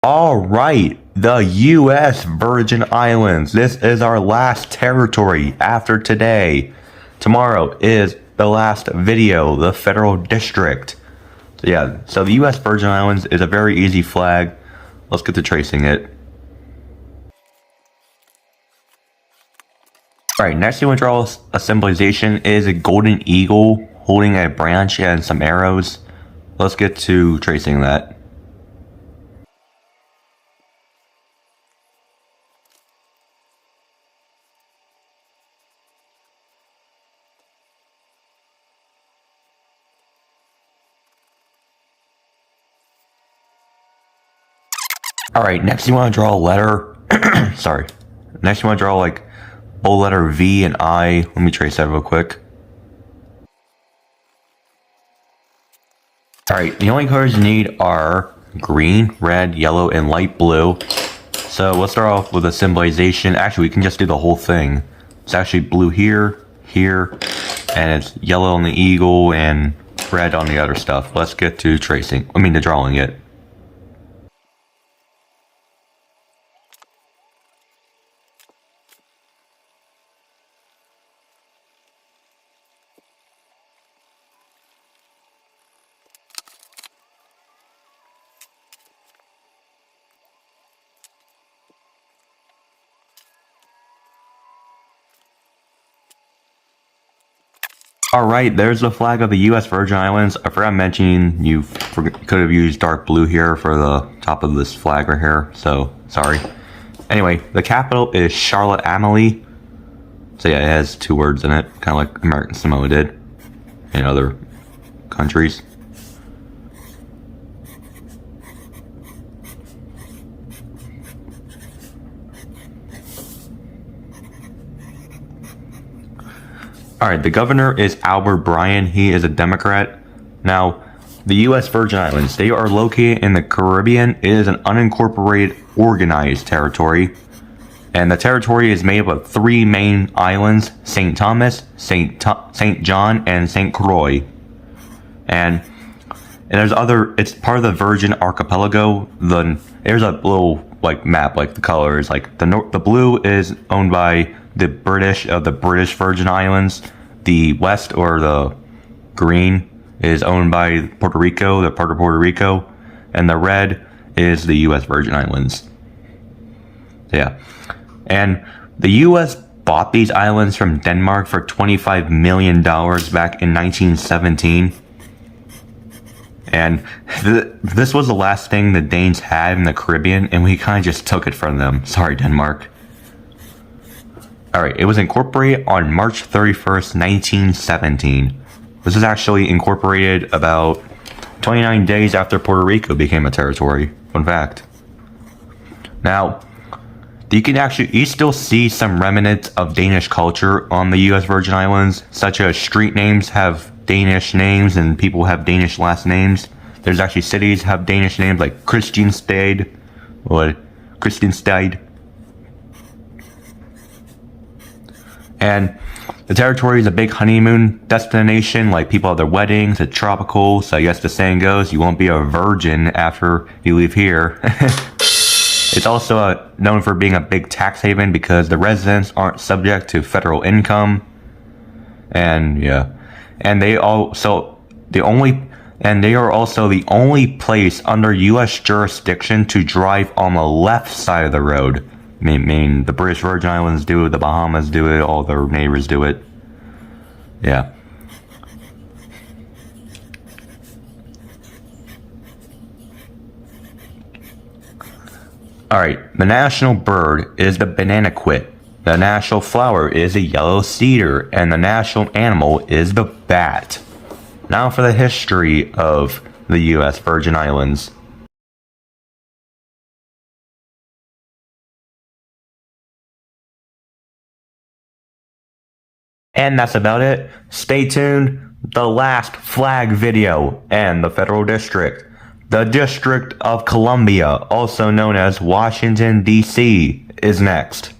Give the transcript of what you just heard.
Alright, the U.S. Virgin Islands. This is our last territory after today. Tomorrow is the last video, the Federal District. So the U.S. Virgin Islands is a very easy flag. Let's get to tracing it. Alright, next you want to draw a symbolization is a golden eagle holding a branch and some arrows. Let's get to tracing that. Alright, next you want to draw a letter. Sorry. Next you want to draw like bold letter V and I. Let me trace that real quick. Alright, the only colors you need are green, red, yellow, and light blue. So let's start off with a symbolization. Actually, we can just do the whole thing. It's actually blue here, here, and it's yellow on the eagle and red on the other stuff. Let's get to to drawing it. Alright, there's the flag of the U.S. Virgin Islands. I forgot mentioning you could have used dark blue here for the top of this flag right here, so sorry. Anyway, the capital is Charlotte Amalie. So yeah, it has two words in it, kind of like American Samoa did in other countries. Alright, the governor is Albert Bryan. He is a Democrat. Now, the U.S. Virgin Islands, they are located in the Caribbean. It is an unincorporated organized territory. And the territory is made up of three main islands, St. Thomas, St. John, and St. Croix. And there's it's part of the Virgin Archipelago. There's a little like map, like the colors, like the blue is owned by the British Virgin Islands. The west, or the green, is owned by Puerto Rico, the part of Puerto Rico, and the red is the U.S. Virgin Islands. Yeah, and the U.S. bought these islands from Denmark for $25 million back in 1917. And this was the last thing the Danes had in the Caribbean, and we kind of just took it from them. Sorry, Denmark. Alright, it was incorporated on March 31st, 1917. This was actually incorporated about 29 days after Puerto Rico became a territory. Fun fact. Now, you still see some remnants of Danish culture on the U.S. Virgin Islands, such as street names have Danish names and people have Danish last names. There's actually cities have Danish names like Christianstad or Christianstad. And the territory is a big honeymoon destination, like people have their weddings, it's tropical, so I guess the saying goes, you won't be a virgin after you leave here. It's also known for being a big tax haven because the residents aren't subject to federal income. And yeah, and they are also the only place under U.S. jurisdiction to drive on the left side of the road. I mean, the British Virgin Islands do it, the Bahamas do it, all their neighbors do it. Yeah. Alright, the national bird is the bananaquit. The national flower is a yellow cedar, and the national animal is the bat. Now for the history of the U.S. Virgin Islands. And that's about it. Stay tuned. The last flag video and the Federal District. The District of Columbia, also known as Washington, D.C., is next.